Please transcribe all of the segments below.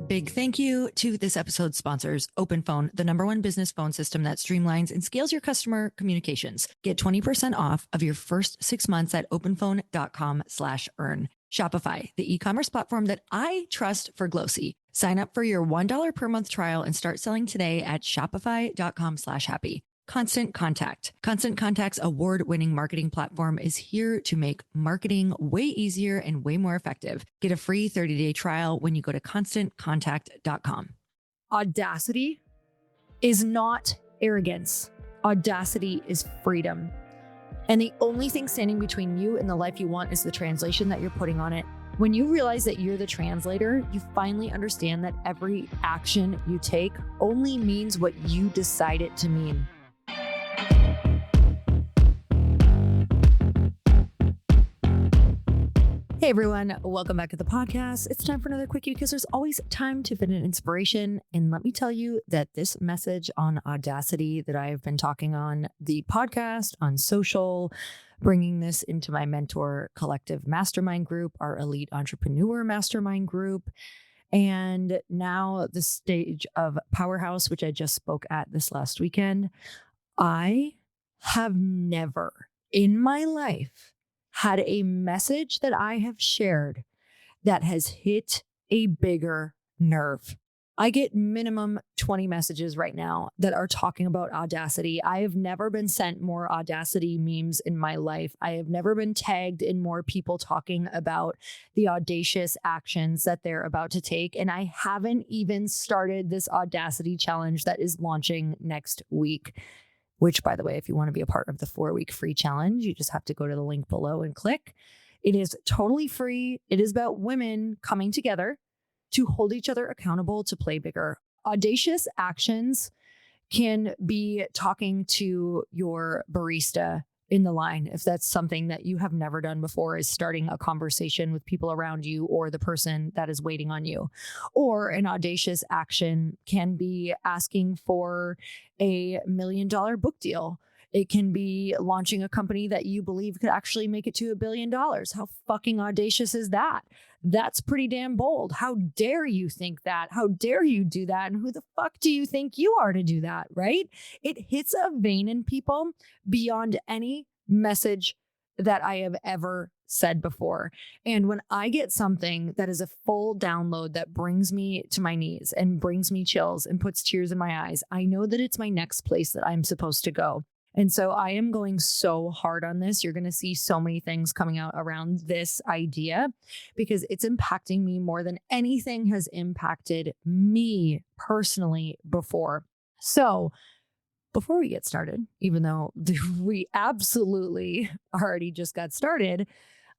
Big thank you to this episode's sponsors, OpenPhone, the #1 business phone system that streamlines and scales your customer communications. Get 20% off of your first 6 months at openphone.com/earn. Shopify, the e-commerce platform that I trust for Glossy. Sign up for your $1 per month trial and start selling today at shopify.com/happy. Constant Contact. Constant Contact's award-winning marketing platform is here to make marketing way easier and way more effective. Get a free 30-day trial when you go to constantcontact.com. Audacity is not arrogance. Audacity is freedom. And the only thing standing between you and the life you want is the translation that you're putting on it. When you realize that you're the translator, you finally understand that every action you take only means what you decide it to mean. Hey everyone, welcome back to the podcast. It's time for another quickie because there's always time to fit in inspiration. And let me tell you that this message on Audacity that I have been talking on the podcast, on social, bringing this into my mentor collective mastermind group, our elite entrepreneur mastermind group, and now the stage of Powerhouse, which I just spoke at this last weekend. I have never in my life had a message that I have shared that has hit a bigger nerve. I get minimum 20 messages right now that are talking about Audacity. I have never been sent more Audacity memes in my life. I have never been tagged in more people talking about the audacious actions that they're about to take. And I haven't even started this Audacity challenge that is launching next week. Which, by the way, if you want to be a part of the 4-week free challenge, you just have to go to the link below and click. It is totally free. It is about women coming together to hold each other accountable to play bigger. Audacious actions can be talking to your barista in the line. If that's something that you have never done before, is starting a conversation with people around you or the person that is waiting on you. Or an audacious action can be asking for a $1 million book deal. It can be launching a company that you believe could actually make it to $1 billion. How fucking audacious is that? That's pretty damn bold. How dare you think that? How dare you do that? And who the fuck do you think you are to do that, right? It hits a vein in people beyond any message that I have ever said before. And when I get something that is a full download that brings me to my knees and brings me chills and puts tears in my eyes, I know that it's my next place that I'm supposed to go. And so I am going so hard on this. You're going to see so many things coming out around this idea because it's impacting me more than anything has impacted me personally before. So before we get started, even though we absolutely already just got started,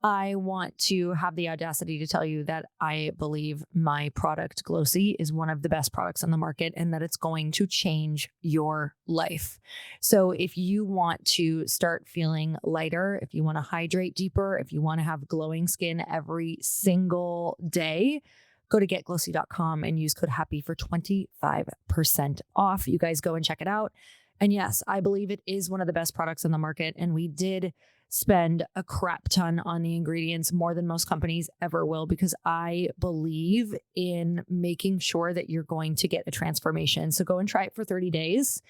I want to have the audacity to tell you that I believe my product, Glossy, is one of the best products on the market and that it's going to change your life. So if you want to start feeling lighter, if you want to hydrate deeper, if you want to have glowing skin every single day, go to getglossy.com and use code HAPPY for 25% off. You guys go and check it out. And yes, I believe it is one of the best products on the market. And we did spend a crap ton on the ingredients, more than most companies ever will, because I believe in making sure that you're going to get a transformation. So go and try it for 30 days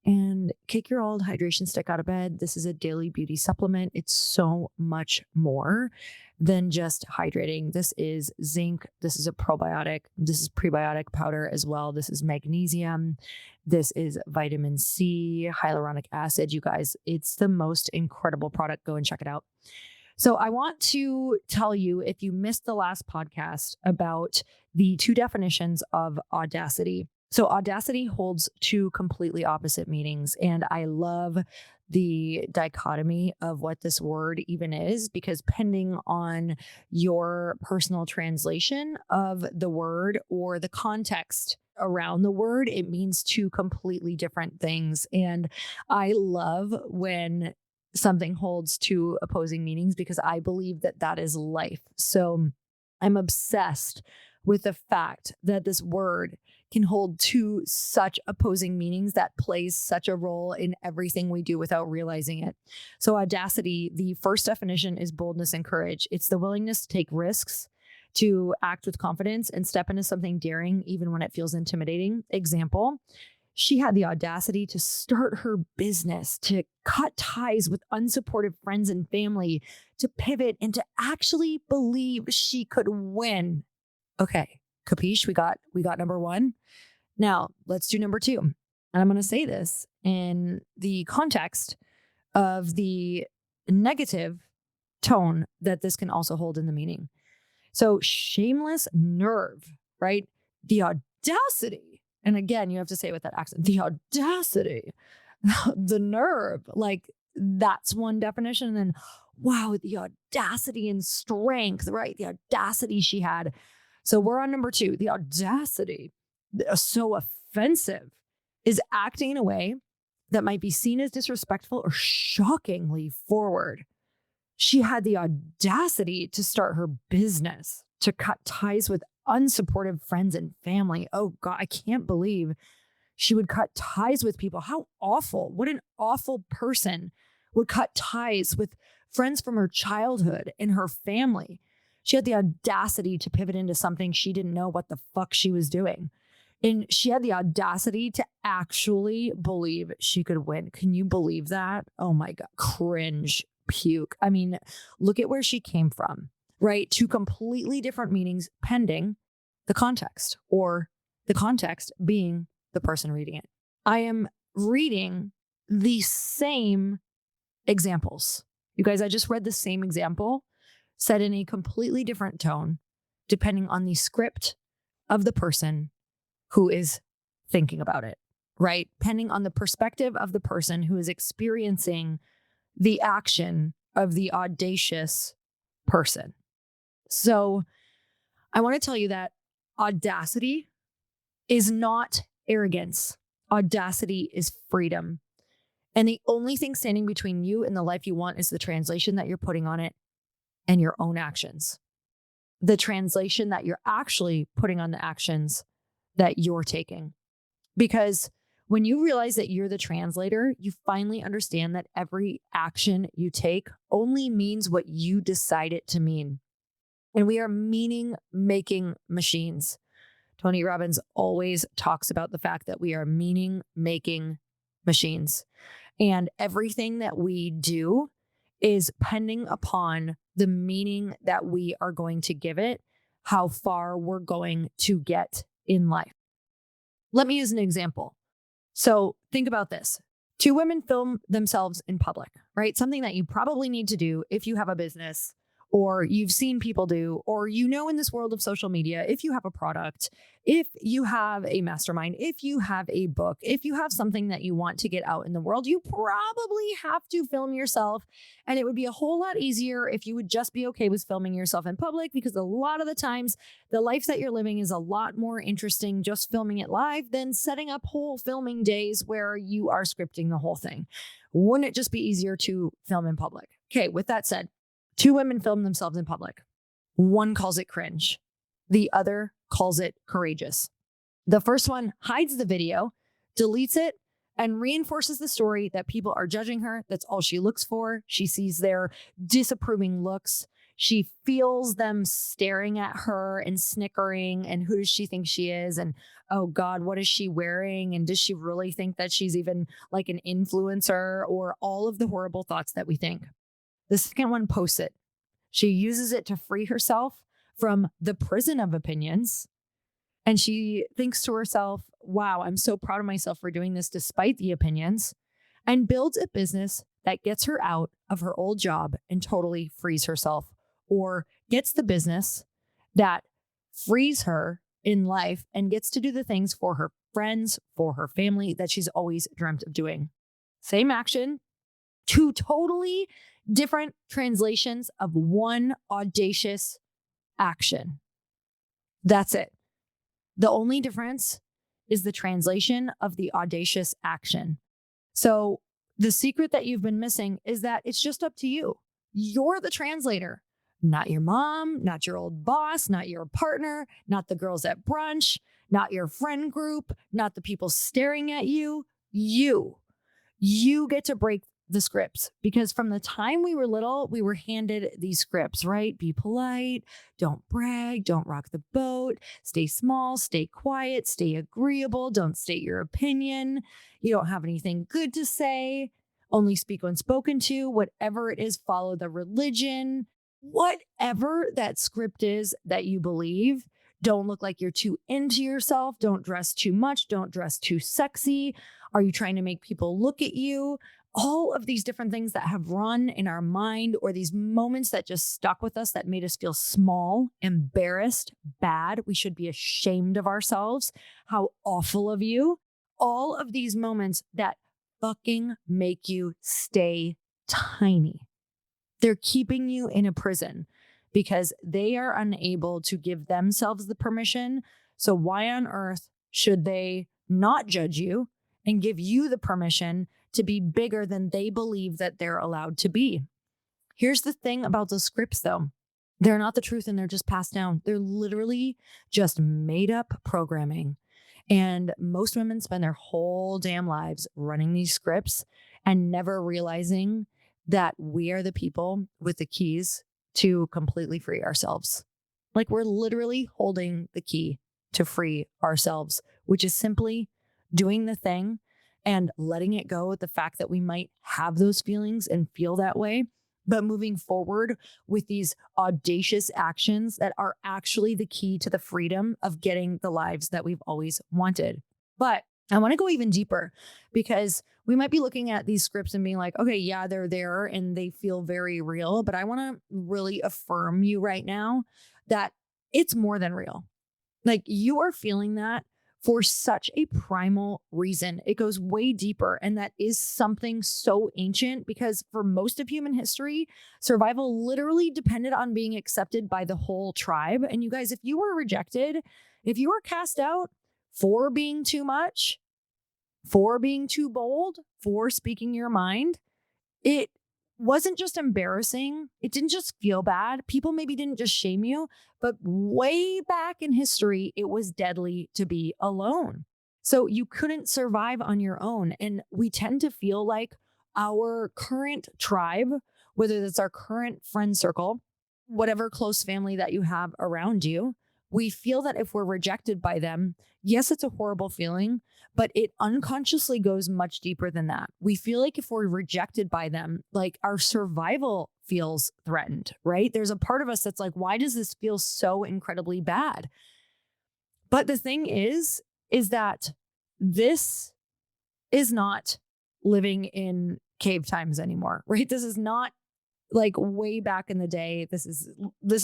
and kick your old hydration stick out of bed. This is a daily beauty supplement. It's so much more than just hydrating. This is zinc. This is a probiotic. This is prebiotic powder as well. This is magnesium. This is vitamin C, hyaluronic acid. You guys, it's the most incredible product. Go and check it out. So I want to tell you, if you missed the last podcast, about the 2 definitions of audacity. So audacity holds 2 completely opposite meanings. And I love the dichotomy of what this word even is, because depending on your personal translation of the word or the context around the word, it means 2 completely different things. And I love when something holds 2 opposing meanings because I believe that that is life. So I'm obsessed with the fact that this word can hold 2 such opposing meanings that plays such a role in everything we do without realizing it. So audacity, the first definition is boldness and courage. It's the willingness to take risks, to act with confidence and step into something daring, even when it feels intimidating. Example, she had the audacity to start her business, to cut ties with unsupportive friends and family, to pivot and to actually believe she could win. Okay, capiche? We got number one. Now let's do number two. And I'm going to say this in the context of the negative tone that this can also hold in the meaning. So shameless nerve, right? The audacity. And again, you have to say it with that accent, the audacity, the nerve, like that's one definition. And then, wow, the audacity and strength, right? The audacity she had. So we're on number two, the audacity, so offensive, is acting in a way that might be seen as disrespectful or shockingly forward. She had the audacity to start her business, to cut ties with unsupportive friends and family. Oh God, I can't believe she would cut ties with people. How awful. What an awful person would cut ties with friends from her childhood and her family. She had the audacity to pivot into something she didn't know what the fuck she was doing. And she had the audacity to actually believe she could win. Can you believe that? Oh my God, cringe, puke. I mean, look at where she came from, right? Two completely different meanings pending the context, or the context being the person reading it. I am reading the same examples. You guys, I just read the same example said in a completely different tone, depending on the script of the person who is thinking about it, right? Depending on the perspective of the person who is experiencing the action of the audacious person. So I want to tell you that audacity is not arrogance. Audacity is freedom. And the only thing standing between you and the life you want is the translation that you're putting on it and your own actions. The translation that you're actually putting on the actions that you're taking. Because when you realize that you're the translator, you finally understand that every action you take only means what you decide it to mean. And we are meaning-making machines. Tony Robbins always talks about the fact that we are meaning-making machines. And everything that we do is pending upon the meaning that we are going to give it, how far we're going to get in life. Let me use an example. So think about this. Two women film themselves in public, right? Something that you probably need to do if you have a business, or you've seen people do, or you know in this world of social media, if you have a product, if you have a mastermind, if you have a book, if you have something that you want to get out in the world, you probably have to film yourself. And it would be a whole lot easier if you would just be okay with filming yourself in public, because a lot of the times the life that you're living is a lot more interesting just filming it live than setting up whole filming days where you are scripting the whole thing. Wouldn't it just be easier to film in public? Okay, with that said, two women film themselves in public. One calls it cringe. The other calls it courageous. The first one hides the video, deletes it, and reinforces the story that people are judging her. That's all she looks for. She sees their disapproving looks. She feels them staring at her and snickering. And who does she think she is? And oh God, what is she wearing? And does she really think that she's even like an influencer? Or all of the horrible thoughts that we think. The second one posts it. She uses it to free herself from the prison of opinions. And she thinks to herself, wow, I'm so proud of myself for doing this despite the opinions, and builds a business that gets her out of her old job and totally frees herself, or gets the business that frees her in life and gets to do the things for her friends, for her family that she's always dreamt of doing. Same action, two totally different translations of one audacious action. That's it. The only difference is the translation of the audacious action. So the secret that you've been missing is that it's just up to you. You're the translator, not your mom, not your old boss, not your partner, not the girls at brunch, not your friend group, not the people staring at you. You get to break the scripts, because from the time we were little, we were handed these scripts, right? Be polite, don't brag, don't rock the boat, stay small, stay quiet, stay agreeable, don't state your opinion. You don't have anything good to say, only speak when spoken to, whatever it is, follow the religion, whatever that script is that you believe. Don't look like you're too into yourself. Don't dress too much. Don't dress too sexy. Are you trying to make people look at you? All of these different things that have run in our mind, or these moments that just stuck with us that made us feel small, embarrassed, bad. We should be ashamed of ourselves. How awful of you. All of these moments that fucking make you stay tiny. They're keeping you in a prison because they are unable to give themselves the permission. So why on earth should they not judge you and give you the permission to be bigger than they believe that they're allowed to be? Here's the thing about those scripts, though. They're not the truth and they're just passed down. They're literally just made up programming. And most women spend their whole damn lives running these scripts and never realizing that we are the people with the keys to completely free ourselves. Like, we're literally holding the key to free ourselves, which is simply doing the thing and letting it go with the fact that we might have those feelings and feel that way, but moving forward with these audacious actions that are actually the key to the freedom of getting the lives that we've always wanted. But I want to go even deeper, because we might be looking at these scripts and being like, okay, yeah, they're there and they feel very real. But I want to really affirm you right now that it's more than real. Like, you are feeling that for such a primal reason. It goes way deeper. And that is something so ancient, because for most of human history, survival literally depended on being accepted by the whole tribe. And you guys, if you were rejected, if you were cast out for being too much, for being too bold, for speaking your mind, it wasn't just embarrassing. It didn't just feel bad. People maybe didn't just shame you, but way back in history, it was deadly to be alone. So you couldn't survive on your own. And we tend to feel like our current tribe, whether that's our current friend circle, whatever close family that you have around you, we feel that if we're rejected by them, yes, it's a horrible feeling, but it unconsciously goes much deeper than that. We feel like if we're rejected by them, like our survival feels threatened, right? There's a part of us that's like, why does this feel so incredibly bad? But the thing is that this is not living in cave times anymore, right? This is not like way back in the day. This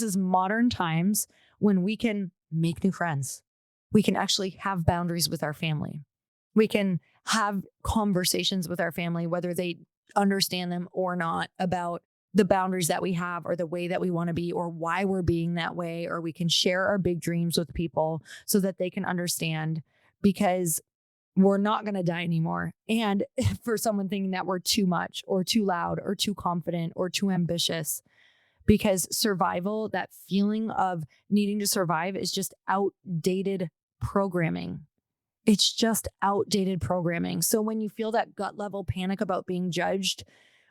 is modern times when we can make new friends. We can actually have boundaries with our family. We can have conversations with our family, whether they understand them or not, about the boundaries that we have or the way that we want to be or why we're being that way. Or we can share our big dreams with people so that they can understand, because we're not going to die anymore. And for someone thinking that we're too much or too loud or too confident or too ambitious, because survival, that feeling of needing to survive, is just outdated programming. It's just outdated programming. So when you feel that gut level panic about being judged,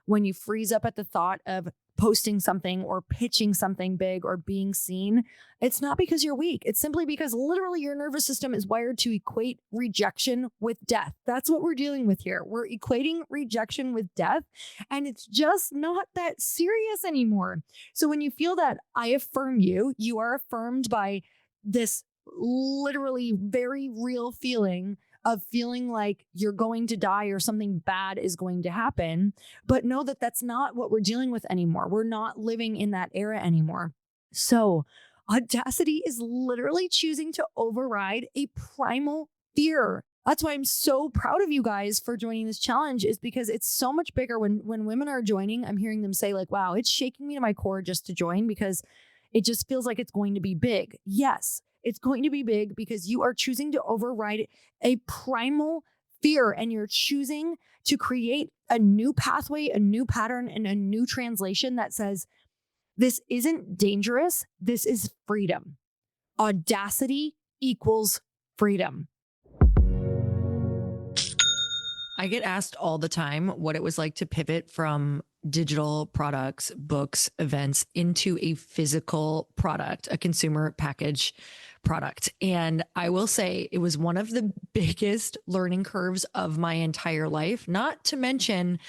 when you freeze up at the thought of posting something or pitching something big or being seen, it's not because you're weak. It's simply because literally your nervous system is wired to equate rejection with death. That's what we're dealing with here. We're equating rejection with death, and it's just not that serious anymore. So when you feel that, I affirm you, you are affirmed by this literally very real feeling of feeling like you're going to die or something bad is going to happen. But know that that's not what we're dealing with anymore. We're not living in that era anymore. So Audacity is literally choosing to override a primal fear. That's why I'm so proud of you guys for joining this challenge, is because it's so much bigger. When women are joining, I'm hearing them say like, wow, it's shaking me to my core just to join, because it just feels like it's going to be big. Yes, it's going to be big, because you are choosing to override a primal fear, and you're choosing to create a new pathway, a new pattern, and a new translation that says, this isn't dangerous. This is freedom. Audacity equals freedom. I get asked all the time what it was like to pivot from digital products, books, events into a physical product, a consumer package product. And I will say it was one of the biggest learning curves of my entire life, not to mention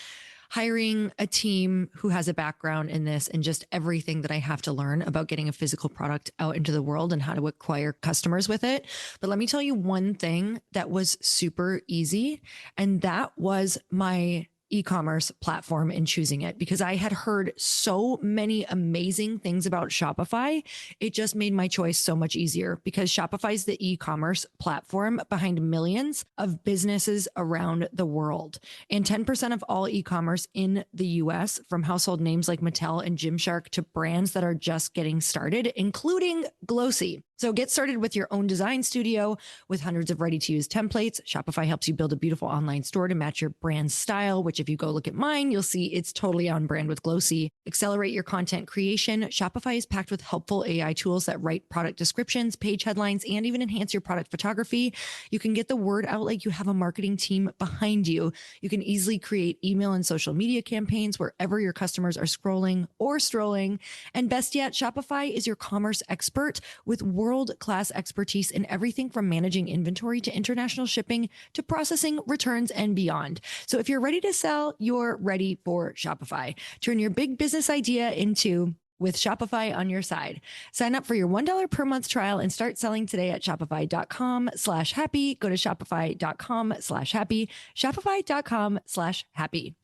hiring a team who has a background in this and just everything that I have to learn about getting a physical product out into the world and how to acquire customers with it. But let me tell you one thing that was super easy, and that was my e-commerce platform in choosing it, because I had heard so many amazing things about Shopify. It just made my choice so much easier, because Shopify is the e-commerce platform behind millions of businesses around the world. And 10% of all e-commerce in the US, from household names like Mattel and Gymshark to brands that are just getting started, including Glossy. So get started with your own design studio with hundreds of ready-to-use templates. Shopify helps you build a beautiful online store to match your brand style, which if you go look at mine, you'll see it's totally on brand with Glossy. Accelerate your content creation. Shopify is packed with helpful AI tools that write product descriptions, page headlines, and even enhance your product photography. You can get the word out like you have a marketing team behind you. You can easily create email and social media campaigns wherever your customers are scrolling or strolling. And best yet, Shopify is your commerce expert with world-class expertise in everything from managing inventory to international shipping to processing returns and beyond. So if you're ready to sell, you're ready for Shopify. Turn your big business idea into with Shopify on your side. Sign up for your $1 per month trial and start selling today at shopify.com/happy. Go to shopify.com/happy, shopify.com/happy.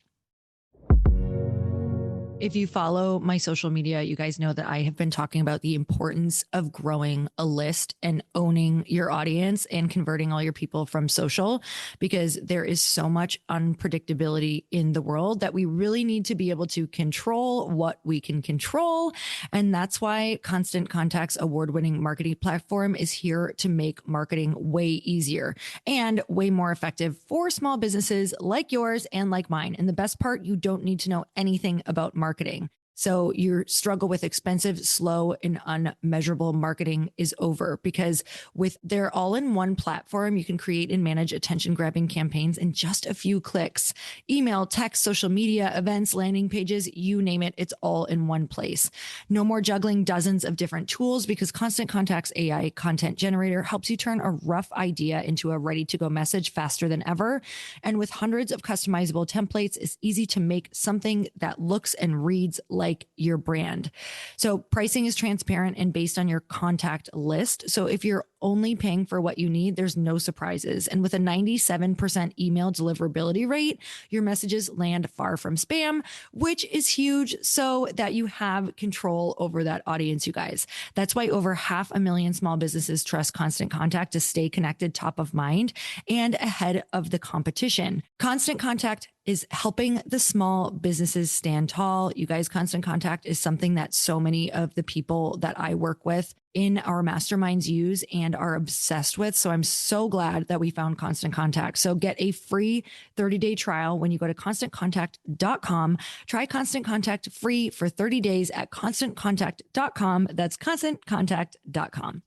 If you follow my social media, you guys know that I have been talking about the importance of growing a list and owning your audience and converting all your people from social, because there is so much unpredictability in the world that we really need to be able to control what we can control. And that's why Constant Contact's award-winning marketing platform is here to make marketing way easier and way more effective for small businesses like yours and like mine. And the best part, you don't need to know anything about marketing. So your struggle with expensive, slow, and unmeasurable marketing is over, because with their all-in-one platform, you can create and manage attention-grabbing campaigns in just a few clicks. Email, text, social media, events, landing pages, you name it, it's all in one place. No more juggling dozens of different tools, because Constant Contact's AI content generator helps you turn a rough idea into a ready-to-go message faster than ever. And with hundreds of customizable templates, it's easy to make something that looks and reads like your brand. So pricing is transparent and based on your contact list. So if you're only paying for what you need, there's no surprises. And with a 97% email deliverability rate, your messages land far from spam, which is huge, so that you have control over that audience, you guys. That's why over 500,000 small businesses trust Constant Contact to stay connected, top of mind, and ahead of the competition. Constant Contact is helping the small businesses stand tall. You guys, Constant Contact is something that so many of the people that I work with in our masterminds use and are obsessed with. So I'm so glad that we found Constant Contact. So get a free 30-day trial when you go to constantcontact.com. Try Constant Contact free for 30 days at constantcontact.com. That's constantcontact.com.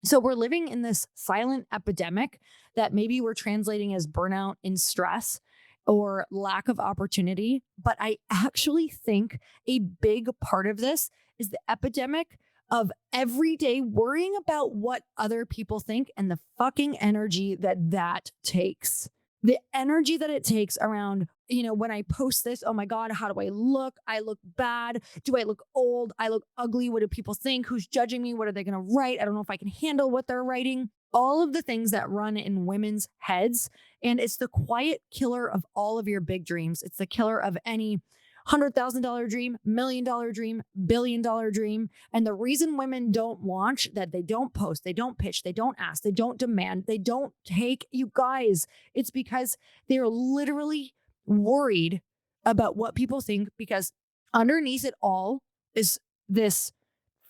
So we're living in this silent epidemic that maybe we're translating as burnout and stress or lack of opportunity. But I actually think a big part of this is the epidemic of every day worrying about what other people think and the fucking energy that takes. The energy that it takes around, when I post this, oh my God, how do I look? I look bad. Do I look old? I look ugly. What do people think? Who's judging me? What are they going to write? I don't know if I can handle what they're writing. All of the things that run in women's heads. And it's the quiet killer of all of your big dreams. It's the killer of any $100,000 dream, $1 million dream, $1 billion dream. And the reason women don't launch, that they don't post, they don't pitch, they don't ask, they don't demand, they don't take, you guys, it's because they're literally worried about what people think, because underneath it all is this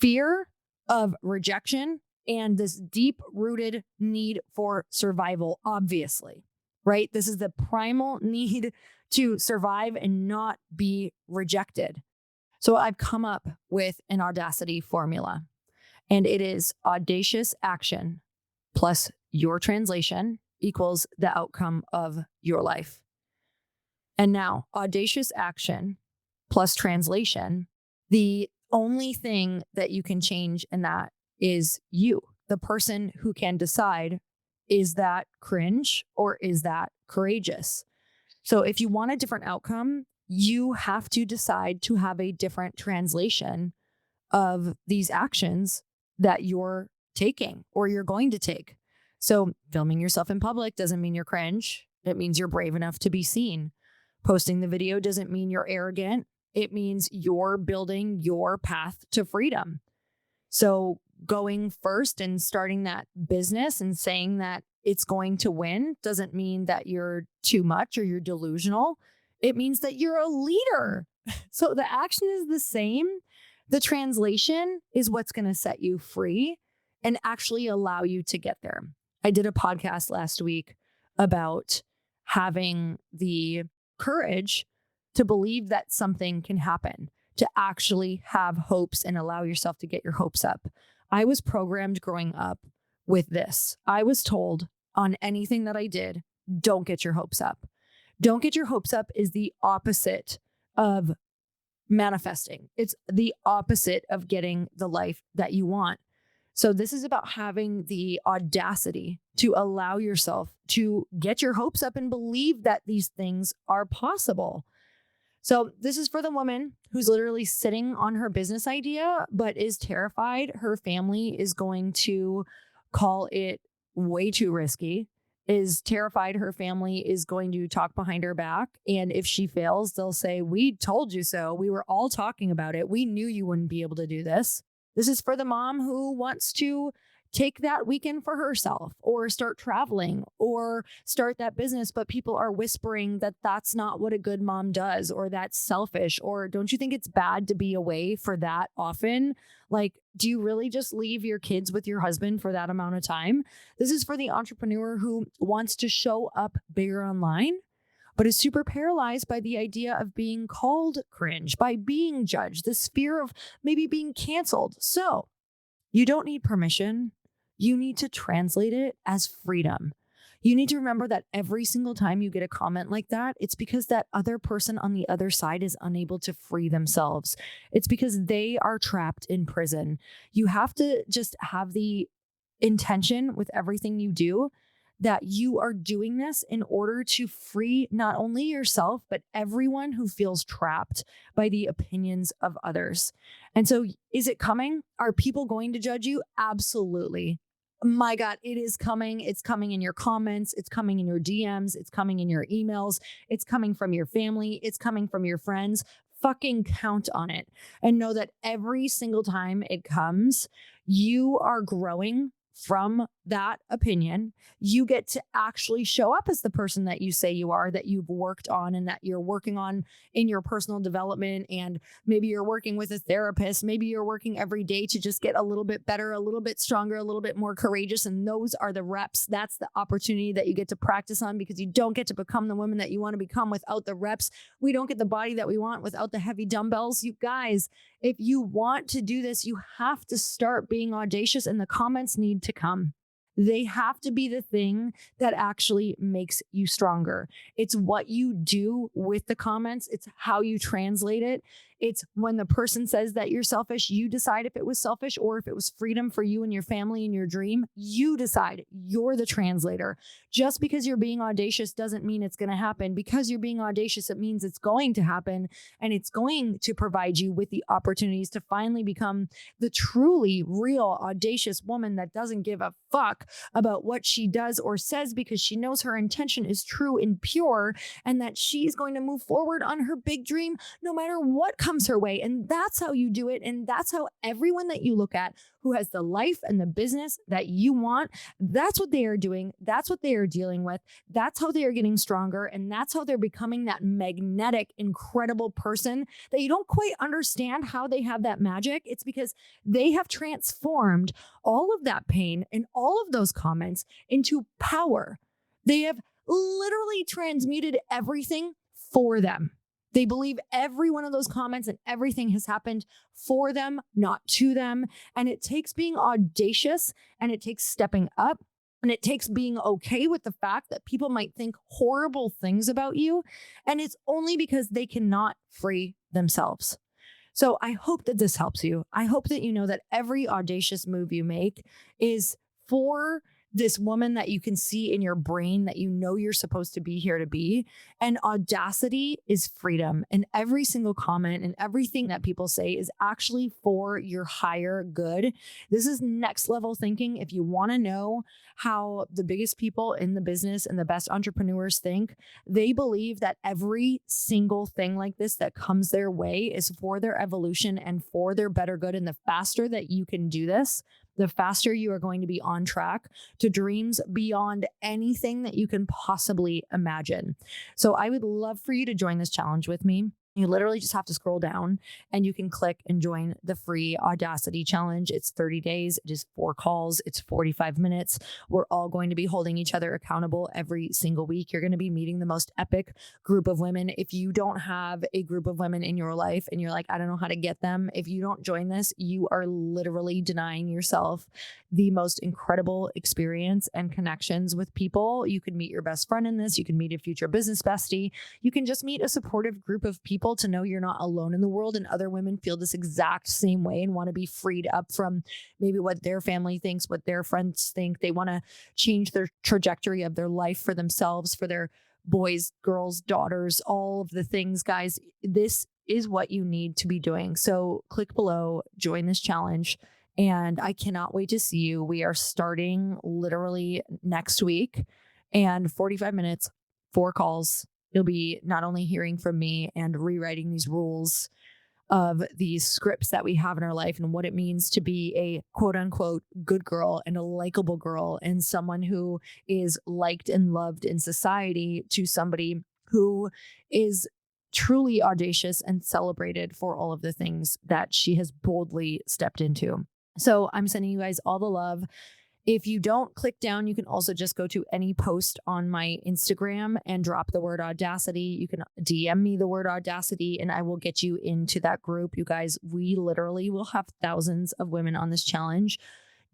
fear of rejection and this deep-rooted need for survival, obviously, right? This is the primal need to survive and not be rejected. So I've come up with an Audacity formula, and it is audacious action plus your translation equals the outcome of your life. And now, audacious action plus translation, the only thing that you can change in that is you, the person who can decide, is that cringe or is that courageous? So if you want a different outcome, you have to decide to have a different translation of these actions that you're taking or you're going to take. So filming yourself in public doesn't mean you're cringe. It means you're brave enough to be seen. Posting the video doesn't mean you're arrogant. It means you're building your path to freedom. So going first and starting that business and saying that it's going to win doesn't mean that you're too much or you're delusional. It means that you're a leader. So the action is the same. The translation is what's going to set you free and actually allow you to get there. I did a podcast last week about having the courage to believe that something can happen, to actually have hopes and allow yourself to get your hopes up. I was programmed growing up with this. I was told on anything that I did, don't get your hopes up. Don't get your hopes up is the opposite of manifesting. It's the opposite of getting the life that you want. So this is about having the audacity to allow yourself to get your hopes up and believe that these things are possible. So this is for the woman who's literally sitting on her business idea, but is terrified her family is going to call it way too risky, is terrified her family is going to talk behind her back. And if she fails, they'll say, we told you so. We were all talking about it. We knew you wouldn't be able to do this. This is for the mom who wants to take that weekend for herself or start traveling or start that business, but people are whispering that that's not what a good mom does, or that's selfish, or don't you think it's bad to be away for that often? Like, do you really just leave your kids with your husband for that amount of time? This is for the entrepreneur who wants to show up bigger online, but is super paralyzed by the idea of being called cringe, by being judged, this fear of maybe being canceled. So you don't need permission. You need to translate it as freedom. You need to remember that every single time you get a comment like that, it's because that other person on the other side is unable to free themselves. It's because they are trapped in prison. You have to just have the intention with everything you do that you are doing this in order to free not only yourself, but everyone who feels trapped by the opinions of others. And so is it coming? Are people going to judge you? Absolutely. My God, it is coming. It's coming in your comments. It's coming in your DMs. It's coming in your emails. It's coming from your family. It's coming from your friends. Fucking count on it and know that every single time it comes, you are growing from that opinion. You get to actually show up as the person that you say you are, that you've worked on and that you're working on in your personal development. And maybe you're working with a therapist. Maybe you're working every day to just get a little bit better, a little bit stronger, a little bit more courageous. And those are the reps. That's the opportunity that you get to practice on, because you don't get to become the woman that you want to become without the reps. We don't get the body that we want without the heavy dumbbells. You guys, if you want to do this, you have to start being audacious, and the comments need to come. They have to be the thing that actually makes you stronger. It's what you do with the comments. It's how you translate it. It's when the person says that you're selfish, you decide if it was selfish or if it was freedom for you and your family and your dream. You decide. You're the translator. Just because you're being audacious doesn't mean it's going to happen. Because you're being audacious, it means it's going to happen, and it's going to provide you with the opportunities to finally become the truly real audacious woman that doesn't give a fuck about what she does or says, because she knows her intention is true and pure, and that she's going to move forward on her big dream no matter what comes her way. And that's how you do it. And that's how everyone that you look at who has the life and the business that you want, that's what they are doing. That's what they are dealing with. That's how they are getting stronger. And that's how they're becoming that magnetic, incredible person that you don't quite understand how they have that magic. It's because they have transformed all of that pain and all of those comments into power. They have literally transmuted everything for them. They believe every one of those comments and everything has happened for them, not to them. And it takes being audacious, and it takes stepping up, And it takes being okay with the fact that people might think horrible things about you. And it's only because they cannot free themselves. So I hope that this helps you. I hope that you know that every audacious move you make is for this woman that you can see in your brain that you know you're supposed to be here to be. And audacity is freedom. And every single comment and everything that people say is actually for your higher good. This is next level thinking. If you want to know how the biggest people in the business and the best entrepreneurs think, they believe that every single thing like this that comes their way is for their evolution and for their better good. And the faster that you can do this, the faster you are going to be on track to dreams beyond anything that you can possibly imagine. So I would love for you to join this challenge with me. You literally just have to scroll down and you can click and join the free Audacity challenge. It's 30 days. It is 4 calls. It's 45 minutes. We're all going to be holding each other accountable every single week. You're going to be meeting the most epic group of women. If you don't have a group of women in your life and you're like, I don't know how to get them, if you don't join this, you are literally denying yourself the most incredible experience and connections with people. You could meet your best friend in this. You can meet a future business bestie. You can just meet a supportive group of people to know you're not alone in the world, and other women feel this exact same way and want to be freed up from maybe what their family thinks, what their friends think. They want to change their trajectory of their life for themselves, for their boys, girls, daughters, all of the things, guys. This is what you need to be doing. So click below, join this challenge. And I cannot wait to see you. We are starting literally next week, and 45 minutes, 4 calls. You'll be not only hearing from me and rewriting these rules of these scripts that we have in our life and what it means to be a quote unquote good girl and a likable girl and someone who is liked and loved in society, to somebody who is truly audacious and celebrated for all of the things that she has boldly stepped into. So I'm sending you guys all the love. If you don't click down, you can also just go to any post on my Instagram and drop the word Audacity. You can DM me the word Audacity and I will get you into that group. You guys, we literally will have thousands of women on this challenge.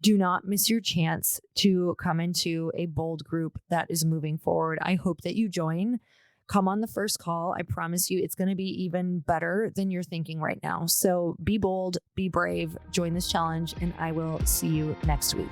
Do not miss your chance to come into a bold group that is moving forward. I hope that you join. Come on the first call. I promise you it's going to be even better than you're thinking right now. So be bold, be brave, join this challenge, and I will see you next week.